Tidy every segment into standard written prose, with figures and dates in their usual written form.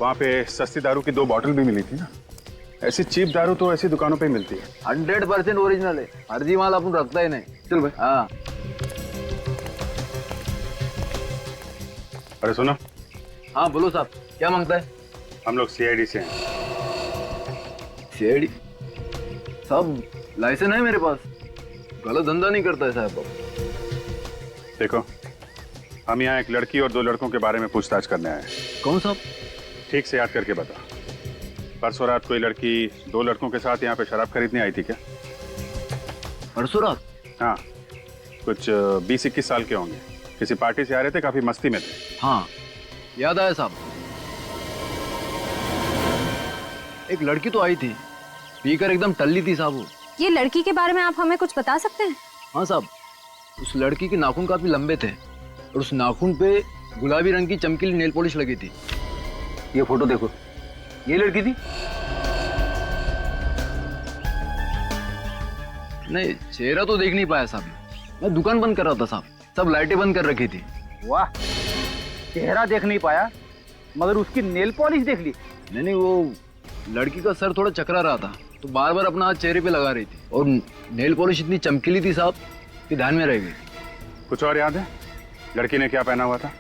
वहाँ पे सस्ती दारू की 2 बॉटल भी मिली थी ना। ऐसी चीप दारू तो ऐसी दुकानों पे ही मिलती है। 100% ओरिजिनल है। फर्जी माल अपन रखता ही नहीं। चल भाई। हाँ। अरे सुनो। हाँ बोलो साहब, क्या मांगता है? हम लोग CID से हैं। CID? साहब लाइसेंस है मेरे पास, गलत धंधा नहीं करता है साहब। देखो, हम यहाँ एक लड़की और 2 लड़कों के बारे में पूछताछ करने आए हैं। कौन साहब? ठीक से याद करके बता। परसों रात कोई लड़की 2 लड़कों के साथ यहाँ पे शराब खरीदने आई थी क्या? परसों रात? हाँ, कुछ 20-21 साल के होंगे। किसी पार्टी से आ रहे थे, काफी मस्ती में थे। हाँ याद आया साहब। एक लड़की तो आई थी, पीकर एकदम टल्ली थी साहब वो। ये लड़की के बारे में आप हमें कुछ बता सकते हैं? हाँ साहब, उस लड़की के नाखून काफी लंबे थे और उस नाखून पे गुलाबी रंग की चमकीली नेल पॉलिश लगी थी। ये फोटो देखो, ये लड़की थी। नहीं, चेहरा तो देख नहीं पाया साहब, मैं दुकान बंद कर रहा था साहब, सब लाइटें बंद कर रखी थी। वाह, चेहरा देख नहीं पाया मगर उसकी नेल पॉलिश देख ली। नहीं, वो लड़की का सर थोड़ा चकरा रहा था तो बार बार अपना हाथ चेहरे पे लगा रही थी और नेल पॉलिश इतनी चमकीली थी साहब कि ध्यान में रह गई। कुछ और याद है? लड़की ने क्या पहना हुआ था?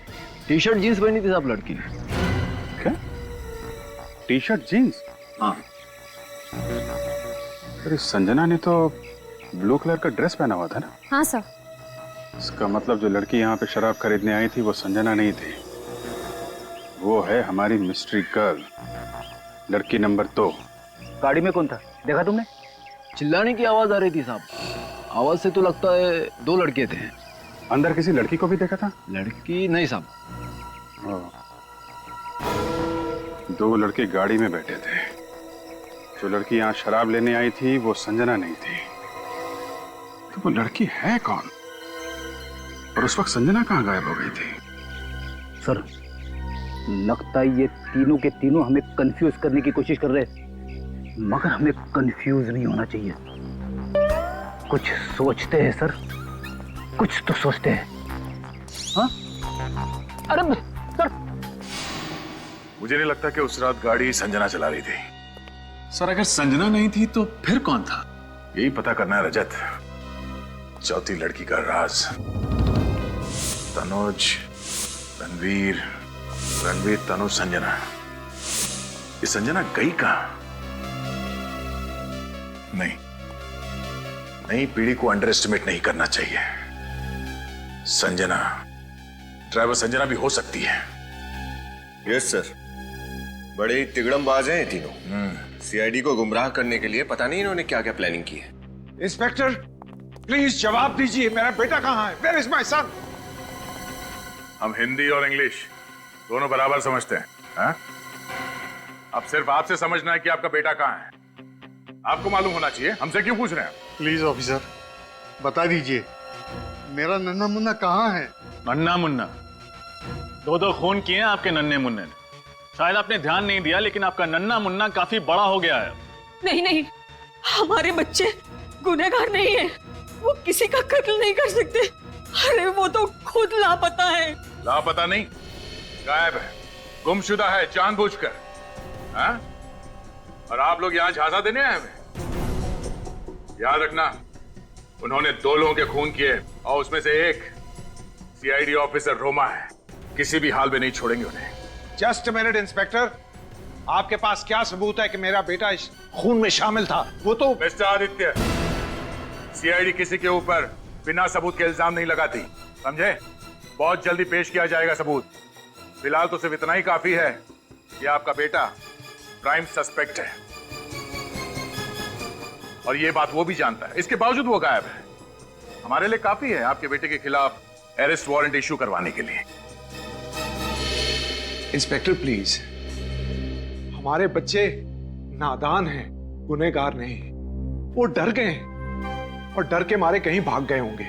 टी-शर्ट जीन्स पहनी थी साहब लड़की ने। क्या? T shirt jeans? हाँ। अरे संजना ने तो ब्लू कलर का ड्रेस पहना हुआ था ना? हाँ सर। इसका मतलब जो लड़की यहाँ पे शराब खरीदने आई थी वो संजना नहीं थी, वो है हमारी मिस्ट्री गर्ल, लड़की नंबर 2। गाड़ी में कौन था, देखा तुमने? चिल्लाने की आवाज आ रही थी साहब, आवाज से तो लगता है 2 लड़के थे। अंदर किसी लड़की को भी देखा था? लड़की नहीं साहब। 2 लड़के गाड़ी में बैठे थे। जो लड़की यहाँ शराब लेने आई थी वो संजना नहीं थी, तो वो लड़की है कौन? और उस वक्त संजना कहाँ गायब हो गई थी? सर, लगता है ये तीनों के तीनों हमें कंफ्यूज करने की कोशिश कर रहे हैं, मगर हमें कंफ्यूज नहीं होना चाहिए। कुछ सोचते हैं सर, कुछ तो सोचते हैं। हाँ? अरे सर, मुझे नहीं लगता कि उस रात गाड़ी संजना चला रही थी। सर अगर संजना नहीं थी तो फिर कौन था? यही पता करना है रजत। चौथी लड़की का राज। तनुज, रणवीर, तनुज, संजना। ये संजना गई कहां? नहीं, नई पीढ़ी को अंडर एस्टिमेट नहीं करना चाहिए। संजना, ड्राइवर संजना भी हो सकती है। यस सर, बड़े ही तिगड़मबाज हैं ये तीनों। CID को गुमराह करने के लिए पता नहीं इन्होंने क्या क्या प्लानिंग की है। इंस्पेक्टर प्लीज जवाब दीजिए, मेरा बेटा कहाँ है? Where is my son? हम हिंदी और इंग्लिश दोनों बराबर समझते हैं। हाँ? अब सिर्फ आपसे समझना है कि आपका बेटा कहाँ है। आपको मालूम होना चाहिए, हमसे क्यों पूछ रहे हैं? प्लीज ऑफिसर बता दीजिए, मेरा नन्हा मुन्ना कहाँ है? नन्ना मुन्ना? 2 खून किए हैं आपके नन्हे मुन्ने ने। शायद आपने ध्यान नहीं दिया, लेकिन आपका नन्ना मुन्ना काफी बड़ा हो गया है। नहीं नहीं, हमारे बच्चे गुनहगार नहीं है, वो किसी का कत्ल नहीं कर सकते। अरे वो तो खुद लापता है। लापता नहीं, गायब है, गुमशुदा है जानबूझकर। हाँ? और आप लोग यहाँ झांसा देने आए हैं? याद रखना, उन्होंने 2 लोगों के खून किए और उसमें से एक CID ऑफिसर रोमा है। किसी भी हाल में नहीं छोड़ेंगे उन्हें। जस्ट मिनट इंस्पेक्टर, आपके पास क्या सबूत है कि मेरा बेटा इस खून में शामिल था? वो तो मिस्टर आदित्य, CID किसी के ऊपर बिना सबूत के इल्जाम नहीं लगाती, समझे? बहुत जल्दी पेश किया जाएगा सबूत। फिलहाल तो सिर्फ इतना ही काफी है कि आपका बेटा प्राइम सस्पेक्ट है और ये बात वो भी जानता है। इसके बावजूद वो गायब है। हमारे लिए काफी है आपके बेटे के खिलाफ अरेस्ट वारंट इश्यू करवाने के लिए। इंस्पेक्टर प्लीज, हमारे बच्चे नादान हैं, गुनहगार नहीं। वो डर गए हैं और डर के मारे कहीं भाग गए होंगे।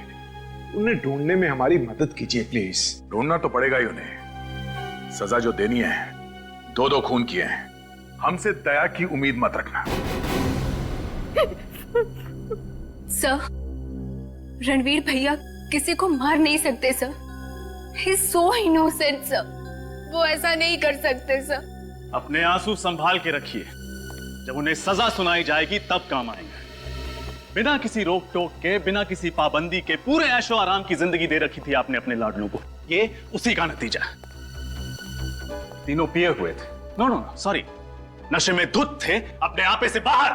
उन्हें ढूंढने में हमारी मदद कीजिए प्लीज। ढूंढना तो पड़ेगा ही उन्हें। सजा जो देनी है, 2 खून किए हैं। हमसे दया की उम्मीद मत रखना। सर, रणवीर भैया किसी को मार नहीं सकते sir. He is so innocent sir, वो ऐसा नहीं कर सकते सर। अपने आंसू संभाल के रखिए, जब उन्हें सजा सुनाई जाएगी तब काम आएंगे। बिना किसी रोक टोक के, बिना किसी पाबंदी के पूरे ऐशो आराम की जिंदगी दे रखी थी आपने अपने लाडलों को। ये उसी का नतीजा है। तीनों पिए हुए थे, नो सॉरी, नशे में धुत थे, अपने आपे से बाहर।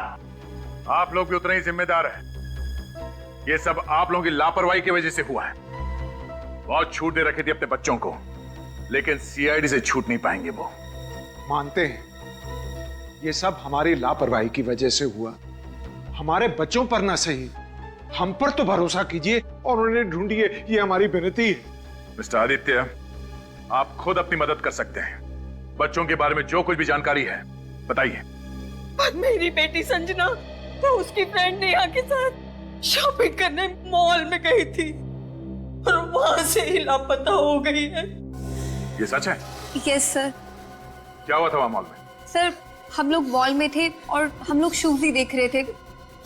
आप लोग भी उतने ही जिम्मेदार हैं। ये सब आप लोगों की लापरवाही की वजह से हुआ है। बहुत छूट दे रखी थी अपने बच्चों को, लेकिन सीआईडी से छूट नहीं पाएंगे वो। मानते हैं ये सब हमारी लापरवाही की वजह से हुआ। हमारे बच्चों पर ना सही, हम पर तो भरोसा कीजिए और उन्हें ढूंढिए, ये हमारी विनती है। मिस्टर आदित्य, आप खुद अपनी मदद कर सकते हैं। बच्चों के बारे में जो कुछ भी जानकारी है बताइए। पर मेरी बेटी संजना तो उसकी फ्रेंड नेहा के साथ शॉपिंग करने मॉल में गई थी और वहां से ही लापता हो गई है। ये सच है? Yes sir. क्या हुआ था वहां मॉल में? सर, हम लोग मॉल में थे और हम लोग शूज ही देख रहे थे।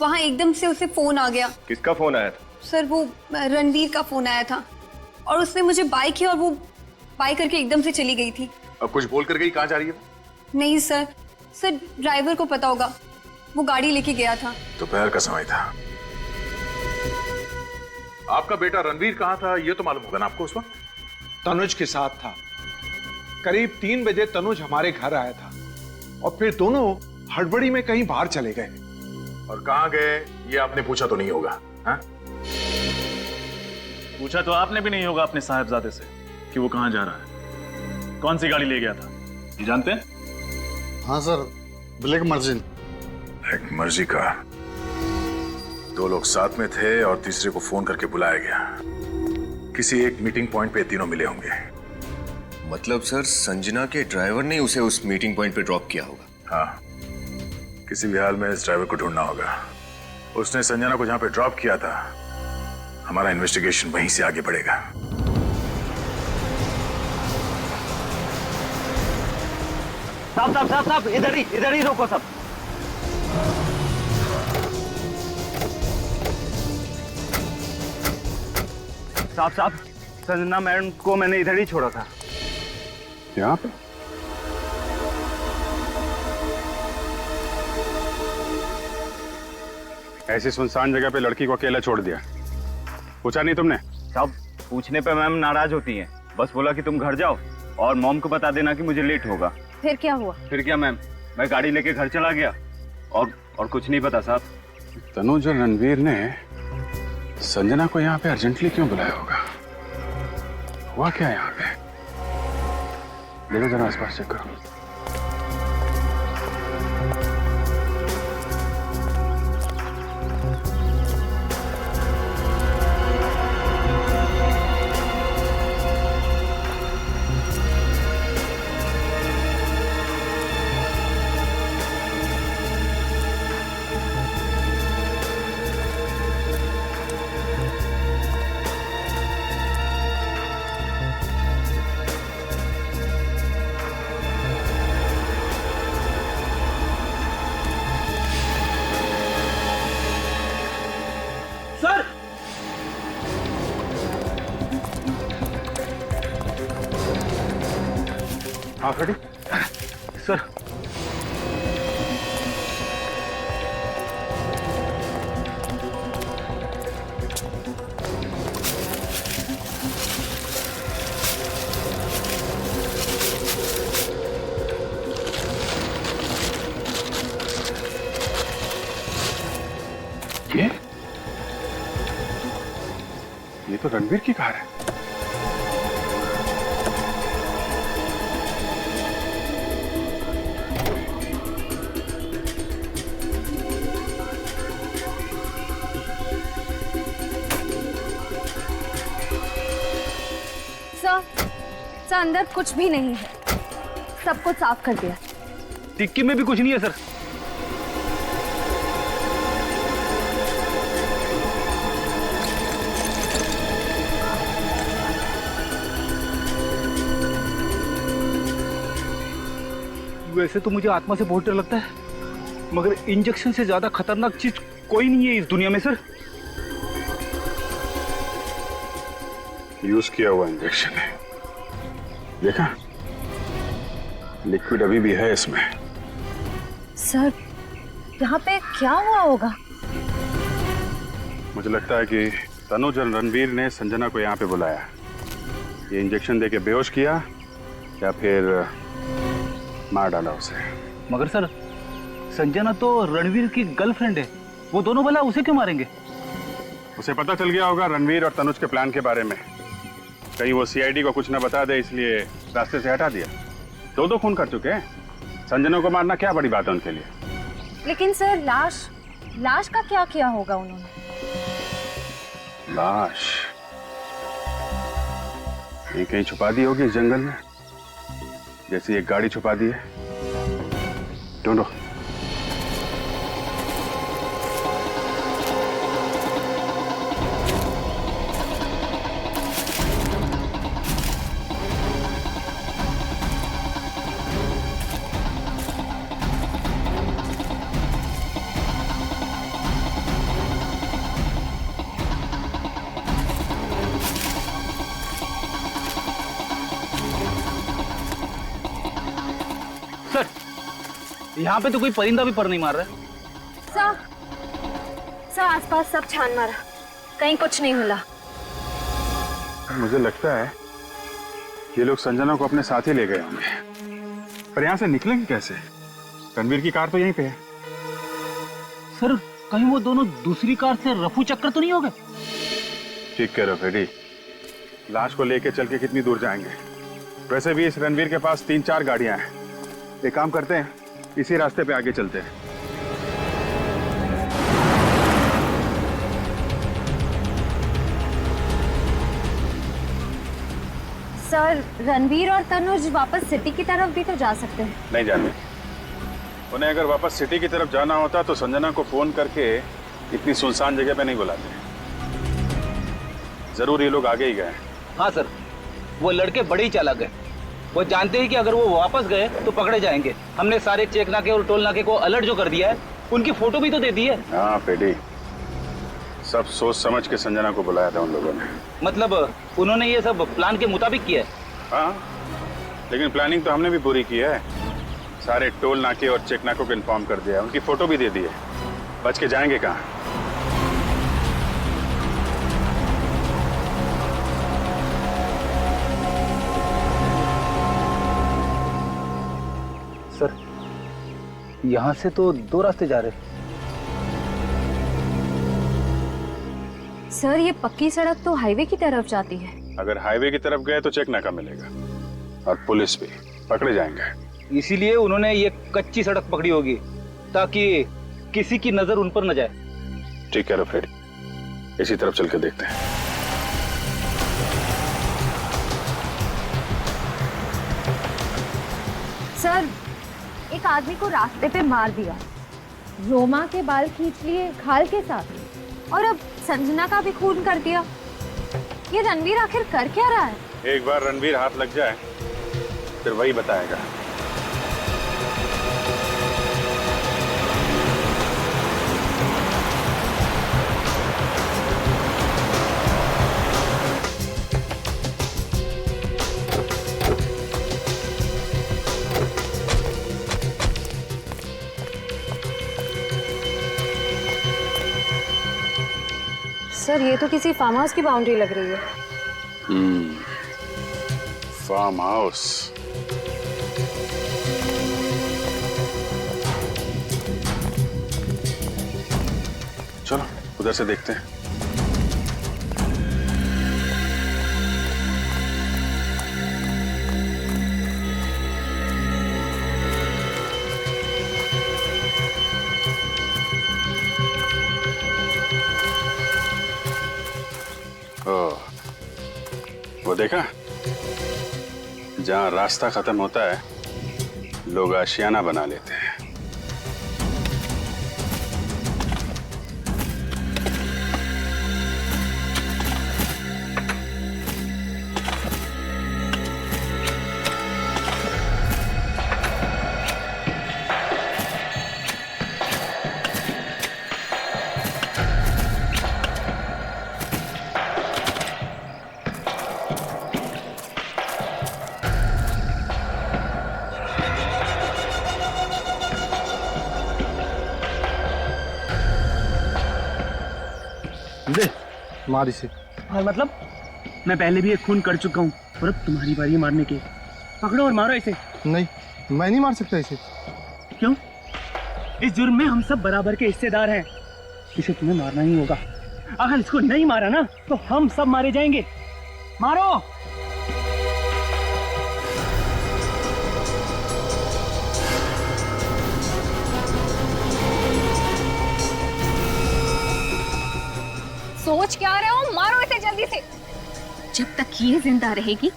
वहाँ एकदम से उसे फोन आ गया। किसका फोन आया था? सर, वो रणवीर का फोन आया था और उसने मुझे बाय किया और वो बाय करके एकदम से चली गई थी। अब कुछ बोल कर गई? कहाँ जा रही है? नहीं सर, ड्राइवर को पता होगा, वो गाड़ी लेके गया था। दोपहर का समय था। आपका बेटा रणवीर कहाँ था ये तो मालूम होगा ना आपको उस वक्त? तनुज के साथ था। करीब 3 बजे तनुज हमारे घर आया था और फिर दोनों हड़बड़ी में कहीं बाहर चले गए। और कहाँ गए ये आपने पूछा तो नहीं होगा? हाँ? पूछा तो आपने भी नहीं होगा अपने साहबजादे से कि वो कहाँ जा रहा है, कौन सी गाड़ी ले गया था, ये जानते हैं? हाँ सर, ब्लैक मर्जिन। एक मर्जी का 2 लोग साथ में थे और तीसरे को फोन करके बुलाया गया। किसी एक मीटिंग पॉइंट पे तीनों मिले होंगे। मतलब सर, संजना के ड्राइवर ने उसे उस मीटिंग पॉइंट पे ड्रॉप किया होगा? हाँ, किसी भी हाल में इस ड्राइवर को ढूंढना होगा। उसने संजना को जहां पे ड्रॉप किया था, हमारा इन्वेस्टिगेशन वहीं से आगे बढ़ेगा। साहब, इधर ही रोको सब। साहब, संजना मैडम को मैंने इधर ही छोड़ा था। यहाँ पे? ऐसी सुनसान जगह पे लड़की को अकेला छोड़ दिया? पूछा नहीं तुमने? साहब, पूछने पे मैम नाराज होती हैं। बस बोला कि तुम घर जाओ और मॉम को बता देना कि मुझे लेट होगा। फिर क्या हुआ? फिर क्या मैम, मैं गाड़ी लेके घर चला गया और कुछ नहीं पता साहब। तनुज और रणवीर ने संजना को यहाँ पे अर्जेंटली क्यों बुलाया होगा? हुआ क्या यहाँ पे? देखो जरा आसपास चेक करो। हाँ फ्रेडी सर, ये तो रणवीर की कार है। सर, अंदर कुछ भी नहीं है, सब कुछ साफ कर दिया। टिक्की में भी कुछ नहीं है सर। वैसे तो मुझे आत्मा से बहुत डर लगता है, मगर इंजेक्शन से ज्यादा खतरनाक चीज कोई नहीं है इस दुनिया में सर। यूज किया हुआ इंजेक्शन है, देखा? लिक्विड अभी भी है इसमें। सर यहाँ पे क्या हुआ होगा? मुझे लगता है कि तनुज और रणवीर ने संजना को यहाँ पे बुलाया, ये इंजेक्शन देके बेहोश किया या फिर मार डाला उसे। मगर सर संजना तो रणवीर की गर्लफ्रेंड है, वो दोनों भला उसे क्यों मारेंगे? उसे पता चल गया होगा रणवीर और तनुज के प्लान के बारे में, कहीं वो सीआईडी को कुछ न बता दे इसलिए रास्ते से हटा दिया। दो खून कर चुके हैं, संजना को मारना क्या बड़ी बात है उनके लिए। लेकिन सर लाश का क्या किया होगा उन्होंने? लाश ये कहीं छुपा दी होगी इस जंगल में, जैसे एक गाड़ी छुपा दी है। ढूंढो। यहाँ पे तो कोई परिंदा भी पर नहीं मार रहा है। सर आसपास सब छान मारा, कहीं कुछ नहीं मिला। मुझे लगता है ये लोग संजना को अपने साथ ही ले गए होंगे, पर यहाँ से निकलेंगे कैसे? रणवीर की कार तो यहीं पे है। सर कहीं वो दोनों दूसरी कार से रफू चक्कर तो नहीं हो गए? ठीक कह रहे हो फेडी, लाश को लेके चल के कितनी दूर जाएंगे? वैसे भी इस रणवीर के पास 3-4 गाड़ियां हैं। एक काम करते हैं, इसी रास्ते पे आगे चलते हैं। सर रणवीर और तनुज वापस सिटी की तरफ भी तो जा सकते हैं। नहीं जाने, उन्हें अगर वापस सिटी की तरफ जाना होता तो संजना को फोन करके इतनी सुनसान जगह पे नहीं बुलाते। जरूर ये लोग आगे ही गए। हाँ सर, वो लड़के बड़े ही चालाक है। वो जानते हैं कि अगर वो वापस गए तो पकड़े जाएंगे। हमने सारे चेक नाके और टोल नाके को अलर्ट जो कर दिया है, उनकी फोटो भी तो दे दी है। हाँ पेडी, सब सोच समझ के संजना को बुलाया था उन लोगों ने। मतलब उन्होंने ये सब प्लान के मुताबिक किया है? हाँ, लेकिन प्लानिंग तो हमने भी पूरी की है। सारे टोल नाके और चेक नाकों को इन्फॉर्म कर दिया, उनकी फोटो भी दे दी है। बच के जाएंगे कहाँ? सर यहाँ से तो 2 रास्ते जा रहे हैं। सर ये पक्की सड़क तो हाईवे की तरफ जाती है। अगर हाईवे की तरफ गए तो चेक नाका मिलेगा और पुलिस भी, पकड़े जाएंगे। इसीलिए उन्होंने ये कच्ची सड़क पकड़ी होगी ताकि किसी की नजर उन पर न जाए। ठीक है फिर इसी तरफ चल के देखते हैं। सर एक आदमी को रास्ते पे मार दिया, रोमा के बाल खींच लिए खाल के साथ, और अब संजना का भी खून कर दिया। ये रणवीर आखिर कर क्या रहा है? एक बार रणवीर हाथ लग जाए फिर वही बताएगा। सर ये तो किसी फार्म हाउस की बाउंड्री लग रही है। Farm house. चलो उधर से देखते हैं। वो देखा, जहां रास्ता खत्म होता है लोग आशियाना बना लेते हैं। मार इसे। और मतलब मैं पहले भी एक खून कर चुका हूँ और अब तुम्हारी बारी है मारने की। पकड़ो और मारो इसे। नहीं, मैं नहीं मार सकता इसे। क्यों? इस जुर्म में हम सब बराबर के हिस्सेदार हैं। इसे तुम्हें मारना ही होगा। अगर इसको नहीं मारा ना तो हम सब मारे जाएंगे। मारो। सोच क्या रहे हो? मारो इसे जल्दी से। जब तक ये जिंदा रहेगी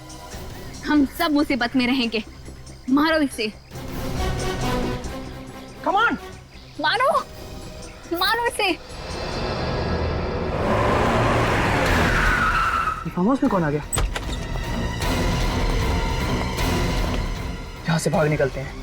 हम सब मुसीबत में रहेंगे। मारो इसे। कम ऑन, मारो मारो इसे। फार्म हाउस में कौन आ गया? यहाँ से भाग निकलते हैं।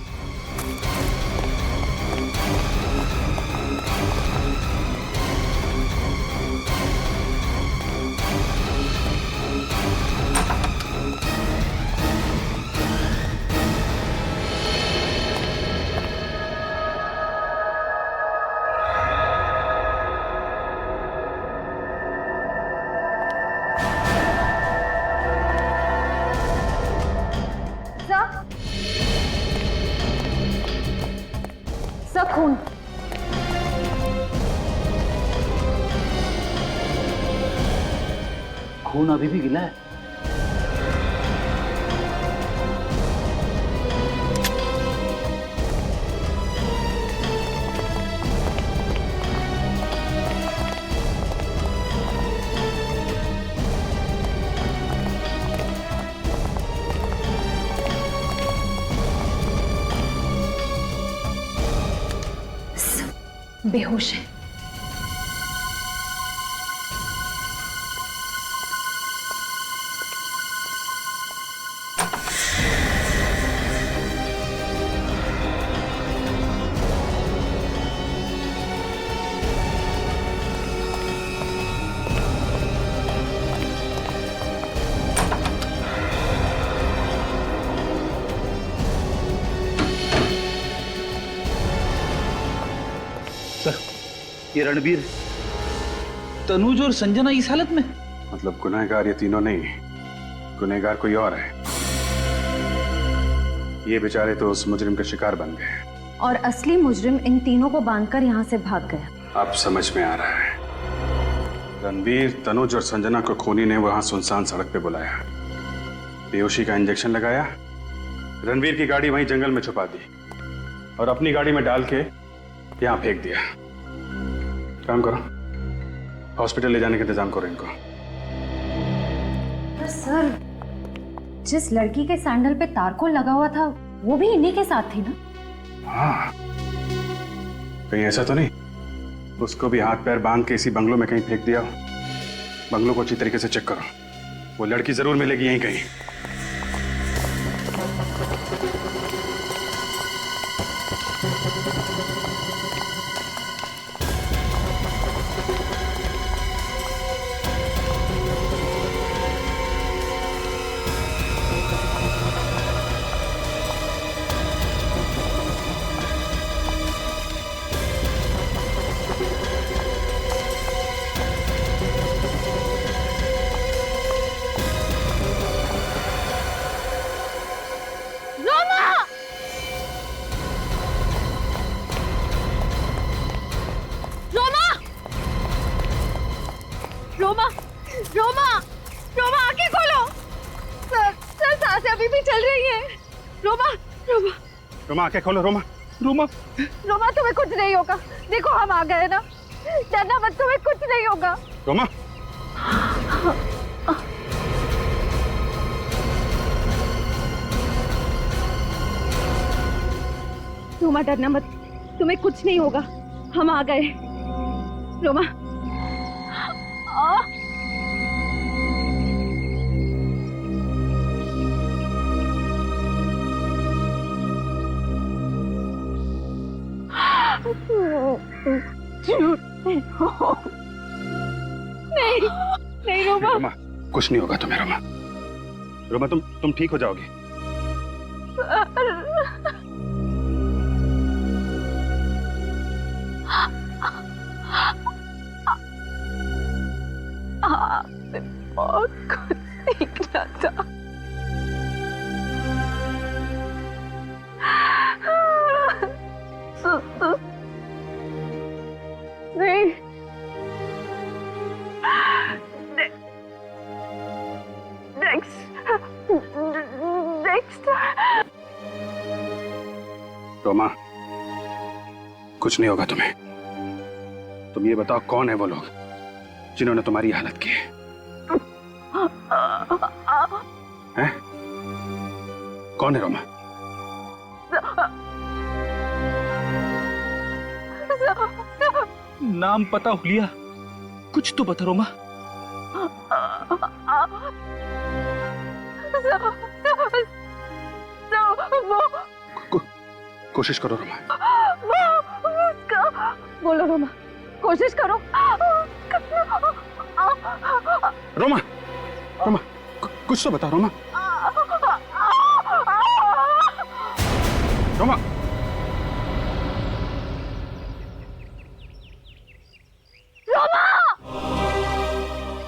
सब खून। खून अभी भी गिला है। बेहोश है। ये रणबीर, तनुज और संजना इस हालत में? मतलब गुनहगार ये तीनों नहीं, गुनहगार कोई और है। ये बेचारे तो उस मुजरिम का शिकार बन गए और असली मुजरिम इन तीनों को बांधकर यहाँ से भाग गया। अब समझ में आ रहा है। रणबीर, तनुज और संजना को खूनी ने वहां सुनसान सड़क पे बुलाया, बेहोशी का इंजेक्शन लगाया, रणबीर की गाड़ी वहीं जंगल में छुपा दी और अपनी गाड़ी में डाल के यहाँ फेंक दिया। काम करो, हॉस्पिटल ले जाने का इंतजाम करो इनको। पर सर, जिस लड़की के सैंडल पे तारकोल लगा हुआ था वो भी इन्हीं के साथ थी ना? हाँ, कहीं ऐसा तो नहीं उसको भी हाथ पैर बांध के इसी बंगलों में कहीं फेंक दिया हो? बंगलों को अच्छी तरीके से चेक करो, वो लड़की जरूर मिलेगी यहीं कहीं। रोमा, रोमा, रोमा आंखें खोलो। सर, सर सांसें अभी भी चल रही हैं। रोमा, रोमा, रोमा आंखें खोलो। रोमा, रोमा, रोमा तुम्हें कुछ नहीं होगा। देखो हम आ गए ना, डरना मत, तुम्हें कुछ नहीं होगा। रोमा, रोमा डरना मत, तुम्हें कुछ नहीं होगा, हम आ गए। रोमा, नहीं, नहीं रोमा। रोमा, कुछ नहीं होगा तुम्हें। रोमा, रोमा तुम ठीक हो जाओगी। और कुछ सीखना था। नहीं, नेक्स्ट रोमा, कुछ नहीं होगा तुम्हें। तुम ये बताओ कौन है वो लोग जिन्होंने तुम्हारी हालत की है? हैं? कौन है रोमा? नाम पता हुलिया, कुछ तो बता रोमा। कोशिश करो रोमा। बोलो रोमा, कोशिश करो। रोमा, रोमा, कुछ तो बता रोमा। रोमा,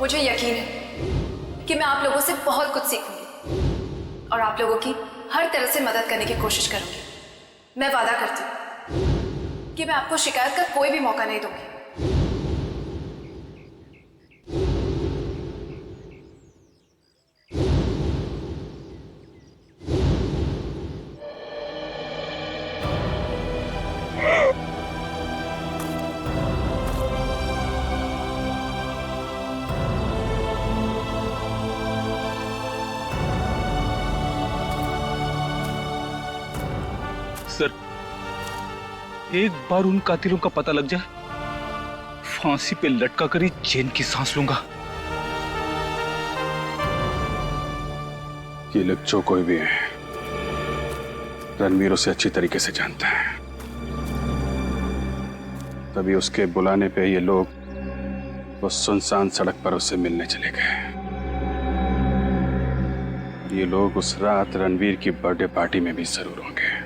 मुझे यकीन है कि मैं आप लोगों से बहुत कुछ सीखूंगी और आप लोगों की हर तरह से मदद करने की कोशिश करूंगी। मैं वादा करती हूँ कि मैं आपको शिकायत का कोई भी मौका नहीं दूंगी। सर, एक बार उन कातिलों का पता लग जाए, फांसी पे लटका कर ही चैन की सांस लूंगा। ये लोग जो कोई भी है, रणवीर उसे अच्छी तरीके से जानता है। तभी उसके बुलाने पे ये लोग उस सुनसान सड़क पर उससे मिलने चले गए। ये लोग उस रात रणवीर की बर्थडे पार्टी में भी जरूर होंगे।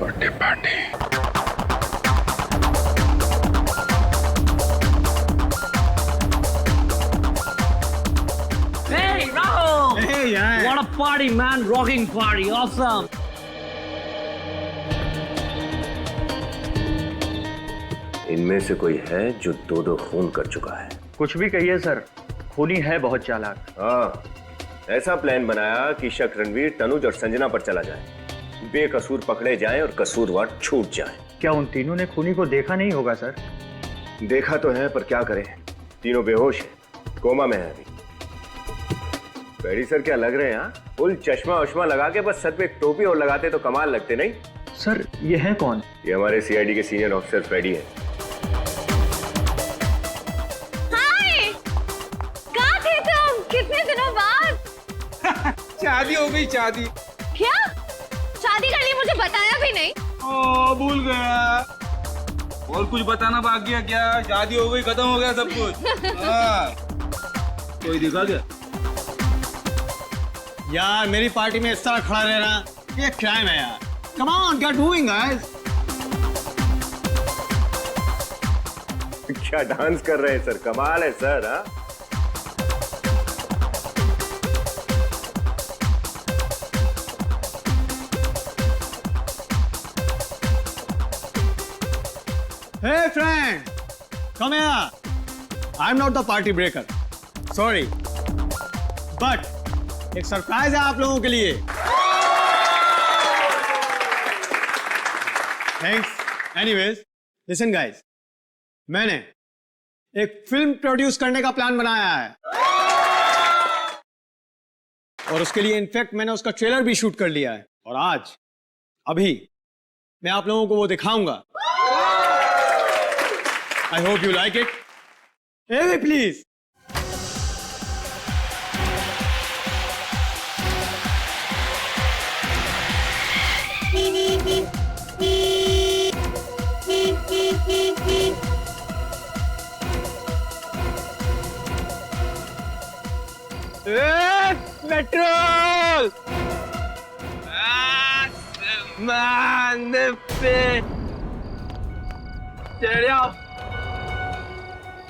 Birthday party. Hey, Rahul! Hey, yeah. What a party, man! Rocking party, awesome! इनमें से कोई है जो दो खून कर चुका है? कुछ भी कहिए सर, खूनी है बहुत चालाक। हाँ, ऐसा प्लान बनाया कि शक रणवीर, तनुज और संजना पर चला जाए, बेकसूर पकड़े जाएं और कसूरवार छूट जाएं। क्या उन तीनों ने खूनी को देखा नहीं होगा सर? देखा तो है, पर क्या करें, तीनों बेहोश हैं, कोमा में है अभी। पेड़ी सर क्या लग रहे हैं? हाँ, फुल चश्मा वश्मा लगा के बस सर पे एक टोपी और लगाते तो कमाल लगते नहीं? सर ये है कौन? ये हमारे सीआईडी के सीनियर ऑफिसर फ्रेडी है। हाय, कहाँ थे तुम? कितने दिनों बाद? शादी हो गई, शादी। क्या? शादी कर ली, मुझे बताया भी नहीं। ओ, भूल गया। और कुछ बताना बाकी है क्या? शादी हो गई, खत्म हो गया सब कुछ। हाँ। कोई दिखा क्या? यार मेरी पार्टी में इस तरह खड़ा रहना ये क्राइम है यार। कम ऑन, क्या डूइंग गाइस? क्या डांस कर रहे हैं सर, कमाल है सर। हाँ, Hey friend, come here. I'm not the party breaker. Sorry, but एक सरप्राइज है आप लोगों के लिए। Thanks. Anyways, listen guys, मैंने एक फिल्म प्रोड्यूस करने का प्लान बनाया है और उसके लिए इनफैक्ट मैंने उसका ट्रेलर भी शूट कर लिया है और आज अभी मैं आप लोगों को वो दिखाऊंगा। I hope you like it. Hey, please. Petrol! Man, चढ़ जाओ।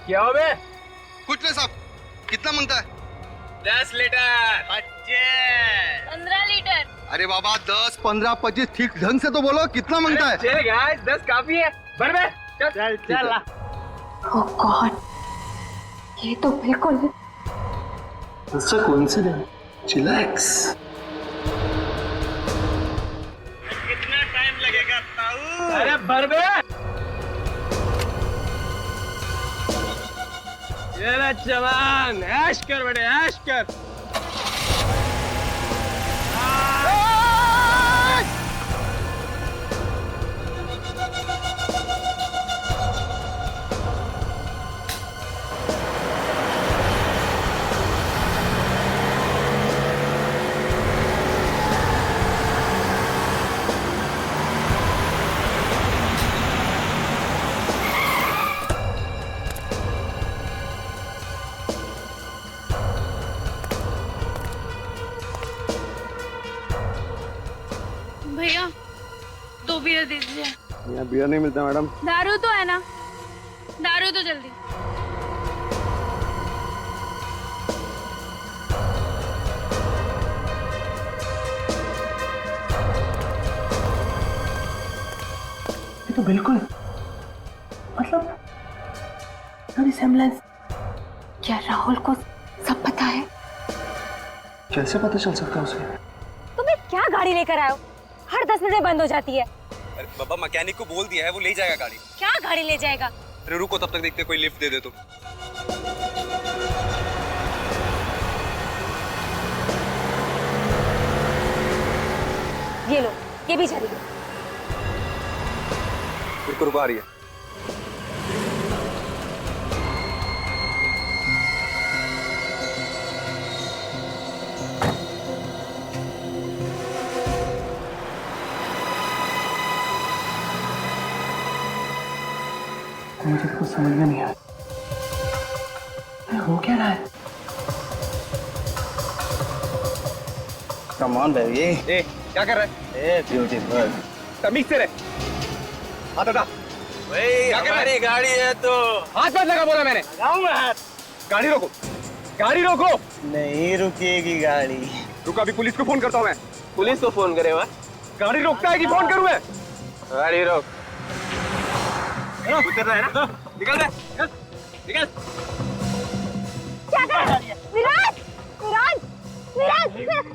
क्या हो बे? पूछ ले साहब, कितना मांगता है? 10 लीटर। 15 लीटर। अरे बाबा 10, 15, 25 ठीक ढंग से तो बोलो, कितना मांगता है? चलेगा, 10 काफी है। भर में चल चल। ओह गॉड, ये तो बिल्कुल अच्छा कोइंसिडेंस, चिलैक्स। कितना टाइम लगेगा ताऊ? अरे भर में। ये ले जवान, ऐश कर बेटे, ऐश कर। भैया 2 बियर दे दीजिए। यहाँ बियर नहीं मिलता मैडम। दारू तो है ना, दारू तो जल्दी। ये तो बिल्कुल मतलब रिसेम्बलेंस। क्या राहुल को सब पता है? कैसे पता चल सकता है उसे? तुम्हें क्या गाड़ी लेकर आए हो? हर 10 मिनट में बंद हो जाती है। अरे बाबा मैकेनिक को बोल दिया है, वो ले जाएगा गाड़ी। क्या गाड़ी ले जाएगा? अरे रुको, तब तक देखते कोई लिफ्ट दे दे तो। ये लो, ये भी चली गई। रुको रुको, आ रही है। मुझे तो कुछ समझ में नहीं आया, हो क्या रहा है? Come on baby. ए क्या कर रहा है? ए ब्यूटीफुल, तमीज से रहे। हाथ हटा। क्या कर रहा है? गाड़ी है तो हाथ मत लगा, बोला मैंने। लगाऊंगा हाथ। गाड़ी रोको, गाड़ी रोको। नहीं रुकेगी गाड़ी। रुको, अभी पुलिस को फोन करता हूँ मैं। पुलिस को फोन करे? गाड़ी रोकता है कि फोन करूँ मैं? गाड़ी रोक। उतर रहा है ना? निकल रहा है, निकल। क्या कर रहा है? विराज! विराज! विराज! विराज!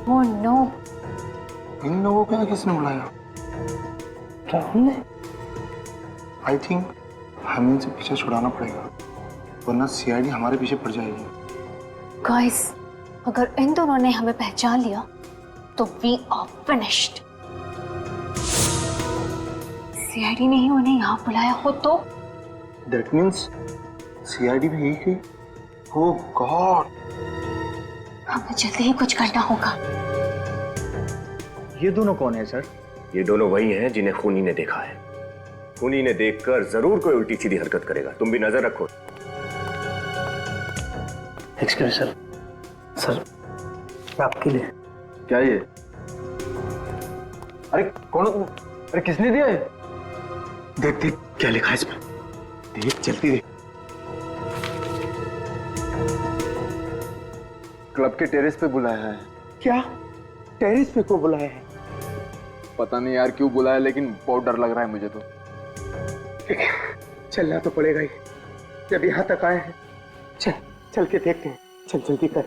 Oh no! इन लोगों को किसने बुलाया? राहुल ने? आई थिंक हमें इनसे पीछे छुड़ाना पड़ेगा, वरना सीआईडी हमारे पीछे पड़ जाएगी। गाइस, अगर इन दोनों ने हमें पहचान लिया तो वी आर फिनिश्ड। सीआईडी ने ही उन्हें यहाँ बुलाया हो तो? दैट मीन्स सीआईडी भी यही है। ओह गॉड! हमें जल्दी ही कुछ करना होगा। ये दोनों कौन है सर? ये दोनों वही हैं जिन्हें खूनी ने देखा है। खूनी ने देखकर जरूर कोई उल्टी सीधी हरकत करेगा, तुम भी नजर रखो। एक्सक्यूज सर, सर आपके लिए। क्या ये? अरे कौन? अरे किसने दिया है? देख देख क्या लिखा है इसमें, देख जल्दी देख। क्लब के टेरेस पे बुलाया है। क्या? टेरेस पे को बुलाया है? पता नहीं यार क्यों बुलाया, लेकिन बहुत डर लग रहा है मुझे तो। चलना तो पड़ेगा ही, जब यहाँ तक आए हैं। चल चल के देखते हैं, चल जल्दी कर।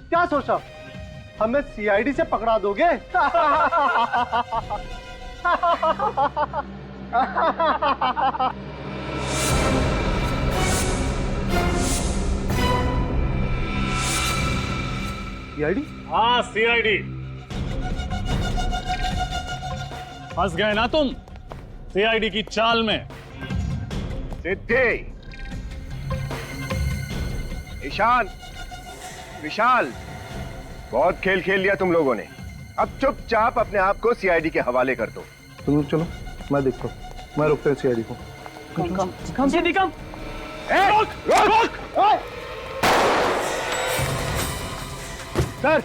क्या सोचा, हमें सीआईडी से पकड़ा दोगे? सीआईडी? हाँ सीआईडी। फंस गए ना तुम सीआईडी की चाल में। सिद्धि, ईशान, विशाल, बहुत खेल खेल लिया तुम लोगों ने। अब चुपचाप अपने आप को सीआईडी के हवाले कर दो। तुम लोग चलो, मैं देखता हूँ, मैं रोकता हूँ सीआईडी को। कम से कम रोक रोक रोक। सर,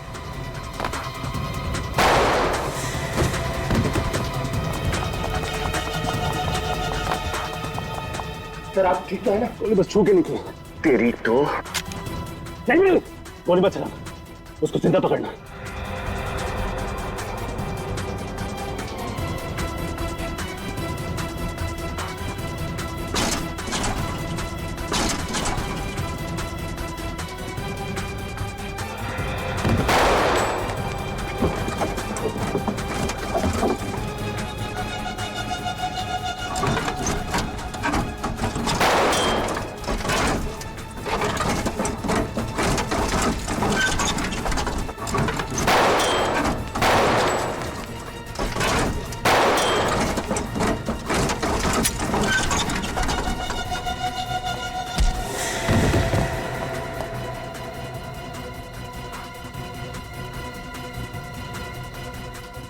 सर आप ठीक तो है ना? गोली बस छू के निकलो। तेरी तो नहीं, गोली मत चलाना, उसको जिंदा पकड़ना।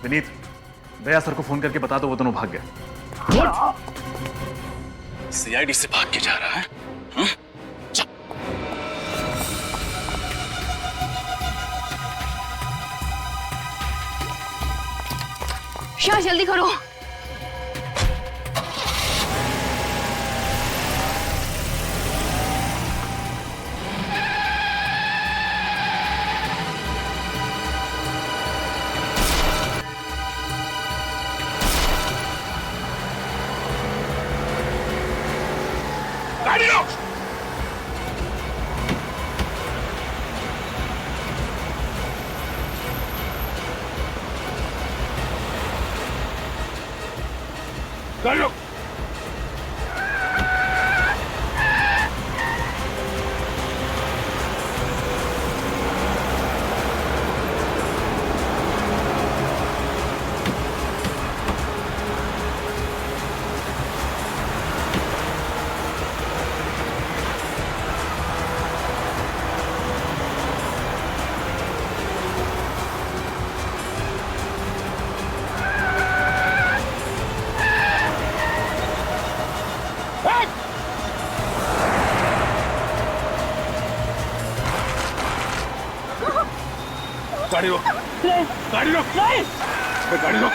विनीत, दया सर को फोन करके बता दो वो दोनों भाग गए। सीआईडी से भाग के जा रहा है। शाह जल्दी करो। गाड़ी रोक। गाड़ी रोक। गाड़ी रोक। गाड़ी रोक। गाड़ी रोक।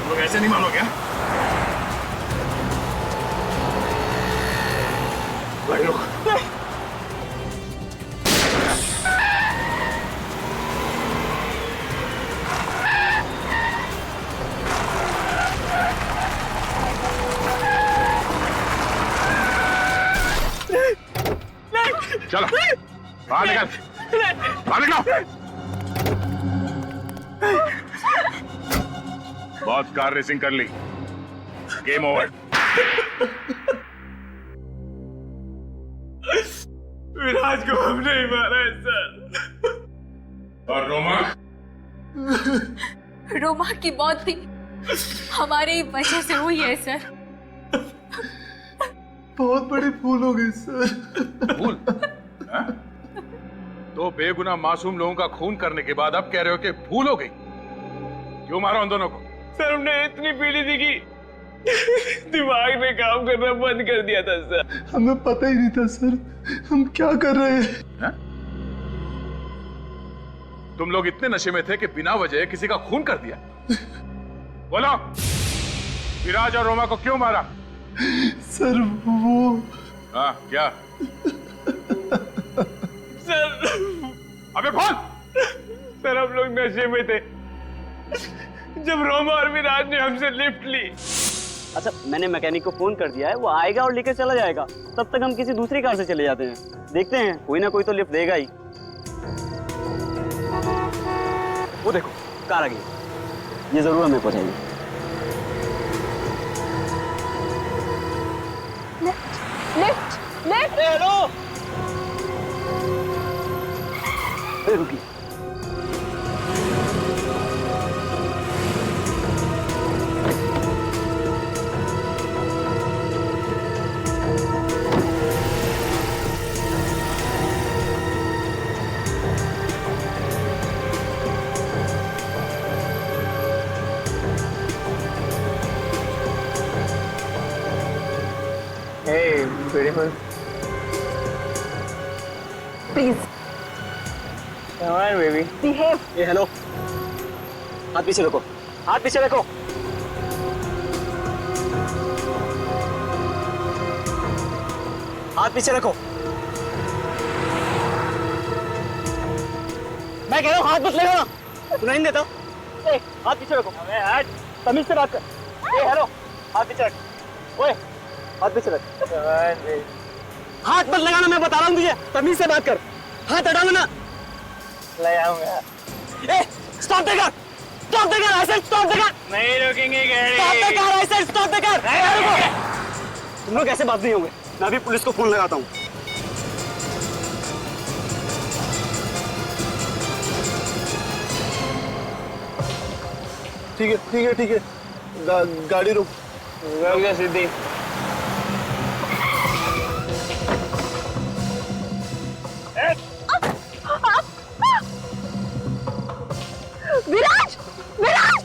लोग ऐसे नहीं मानोगे क्या? गाड़ी रोक। चलो बाहर निकल, बाहर निकलो। बहुत कार रेसिंग कर ली, गेम ओवर। विराज को हमने ही मारा है सर। और रोमा? रोमा की मौत भी हमारी वजह से हुई है सर। बहुत बड़ी भूल हो गई सर। भूल? तो बेगुनाह मासूम लोगों का खून करने के बाद अब कह रहे हो कि भूल हो गई? क्यों मारा उन दोनों को? सर हमने इतनी पीली थी कि दिमाग ने काम करना बंद कर दिया था सर। हमें पता ही नहीं था सर हम क्या कर रहे हैं। तुम लोग इतने नशे में थे कि बिना वजह किसी का खून कर दिया। बोलो, विराज और रोमा को क्यों मारा? सर वो हाँ क्या? सर अबे बोल। सर हम लोग नशे में थे जब रोमा और विराज ने हमसे लिफ्ट ली। अच्छा, मैंने मैकेनिक को फोन कर दिया है, वो आएगा और लेकर चला जाएगा। तब तक हम किसी दूसरी कार से चले जाते हैं। देखते हैं, कोई ना कोई तो लिफ्ट देगा ही। वो देखो कार आ गई, ये जरूर हमें पहुंचाएगी। Lift lift. हेलो रुकिए। Hey, beautiful. Please Come on, baby. Behave. A hello, हाथ पीछे रखो, हाथ पीछे रखो। हाथ पीछे रखो। मैं कह रहा हूँ हाथ मत लगाना, सुनाई नहीं देता। ए, हाथ पीछे रखो। अबे हट, तमीज से बात कर। ए हेलो, हाथ पीछे रख। ओए, हाथ पीछे रख। हाथ मत लगाना, मैं बता रहा हूँ तुझे, तमीज से बात कर। हाथ हटाना ना। लगाऊंगा। ए, stop the car, stop the car, ऐसे स्टॉप द कार। नहीं रुकेंगे गाड़ी। स्टॉप द कार, ऐसे स्टॉप द कार। तुम लोग ऐसे बात नहीं होंगे, मैं अभी पुलिस को फोन लगाता हूँ। ठीक है ठीक है ठीक है, गाड़ी रुक। रुक जा सिद्धि। विराज विराज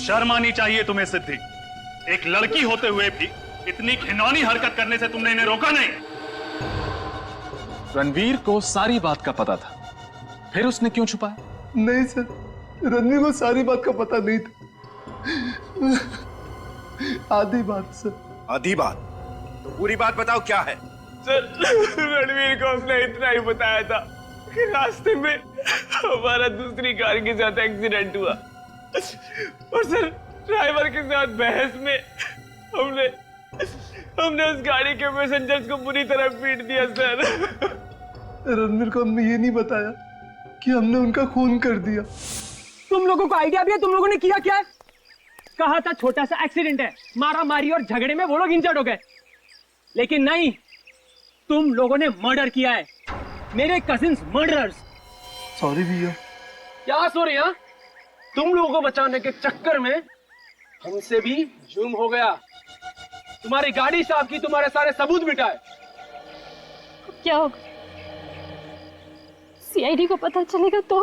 शर्म आनी चाहिए तुम्हें सिद्धि। एक लड़की होते हुए भी इतनी घिनौनी हरकत करने से तुमने इन्हें रोका नहीं। रणवीर को सारी बात का पता था, फिर उसने क्यों छुपाया? नहीं सर, रणवीर को सारी बात का पता नहीं था, आधी बात सर। आधी बात? तो पूरी बात बताओ क्या है? सर रणवीर को हमने इतना ही बताया था कि रास्ते में हमारा दूसरी कार के साथ एक्सीडेंट हुआ और सर ड्राइवर के साथ बहस में हमने उस गाड़ी के पैसेंजर्स को बुरी तरह पीट दिया सर। रणवीर को हमने ये नहीं बताया कि हमने उनका खून कर दिया। तुम लोगों को आइडिया भी है तुम लोगों ने किया क्या है? कहा था छोटा सा एक्सीडेंट है, मारा मारी और झगड़े में वो लोग इंजर्ड हो गए, लेकिन नहीं, तुम लोगों ने मर्डर किया है, मेरे कजिन्स मर्डरर्स। सॉरी भैया। क्या सॉरी? हाँ, तुम लोगों को बचाने के चक्कर में हमसे भी जुर्म हो गया। तुम्हारी गाड़ी साफ की, तुम्हारे सारे सबूत मिटाए। क्या होगा? सीआईडी को पता चलेगा तो?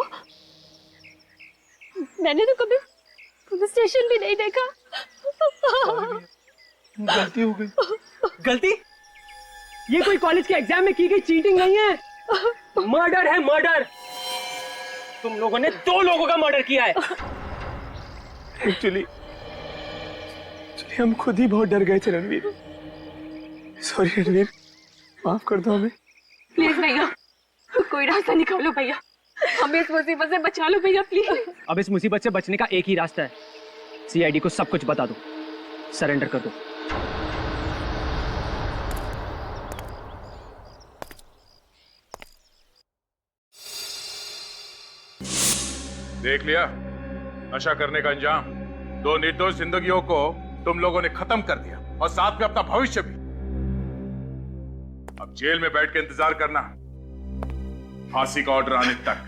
मैंने तो कभी पुलिस स्टेशन भी नहीं देखा। गलती हो गई। गलती? ये कोई कॉलेज के एग्जाम में की गई चीटिंग नहीं है, मर्डर है मर्डर। तुम लोगों ने 2 लोगों का मर्डर किया है। एक्चुअली हम खुद ही बहुत डर गए थे रणवीर। सॉरी रणवीर, माफ कर दो हमें। प्लीज भैया, कोई रास्ता निकालो भैया, हमें इस मुसीबत से बचा लो भैया प्लीज। अब इस मुसीबत से बचने का एक ही रास्ता है, सीआईडी को सब कुछ बता दो, सरेंडर कर दो। देख लिया नशा करने का अंजाम। 2 निर्दोष जिंदगियों को तुम लोगों ने खत्म कर दिया और साथ में अपना भविष्य भी। अब जेल में बैठ के इंतजार करना फांसी का ऑर्डर आने तक।